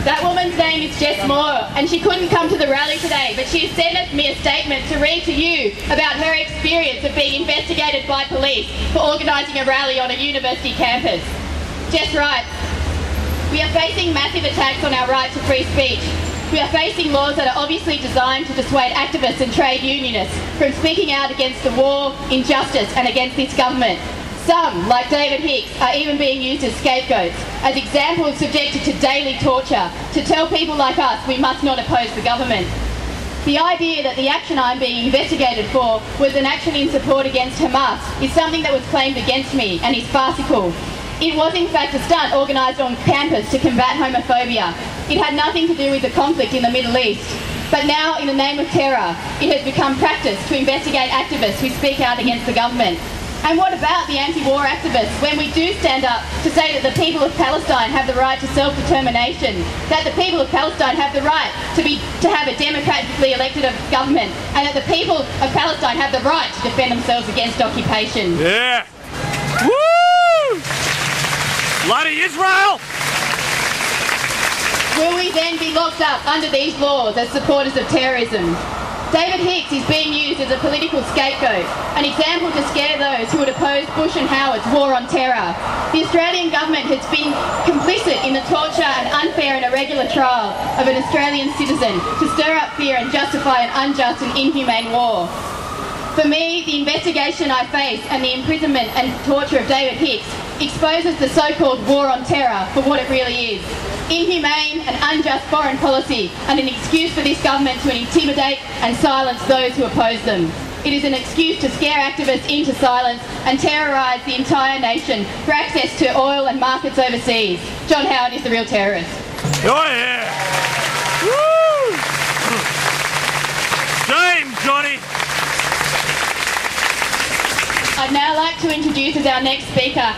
That woman's name is Jess Moore, and she couldn't come to the rally today, but she has sent me a statement to read to you about her experience of being investigated by police for organising a rally on a university campus. Jess writes, "We are facing massive attacks on our right to free speech. We are facing laws that are obviously designed to dissuade activists and trade unionists from speaking out against the war, injustice and against this government. Some, like David Hicks, are even being used as scapegoats, as examples subjected to daily torture, to tell people like us we must not oppose the government. The idea that the action I'm being investigated for was an action in support against Hamas is something that was claimed against me and is farcical. It was in fact a stunt organised on campus to combat homophobia. It had nothing to do with the conflict in the Middle East. But now, in the name of terror, it has become practice to investigate activists who speak out against the government. And what about the anti-war activists when we do stand up to say that the people of Palestine have the right to self-determination, that the people of Palestine have the right to have a democratically elected government, and that the people of Palestine have the right to defend themselves against occupation?" Yeah! Woo! Bloody Israel! Will we then be locked up under these laws as supporters of terrorism? David Hicks is being used as a political scapegoat, an example to scare those who would oppose Bush and Howard's war on terror. The Australian government has been complicit in the torture and unfair and irregular trial of an Australian citizen to stir up fear and justify an unjust and inhumane war. For me, the investigation I face and the imprisonment and torture of David Hicks exposes the so-called war on terror for what it really is: inhumane and unjust foreign policy, and an excuse for this government to intimidate and silence those who oppose them. It is an excuse to scare activists into silence and terrorise the entire nation for access to oil and markets overseas. John Howard is the real terrorist. Oh yeah! Woo! Shame, Johnny! I'd now like to introduce as our next speaker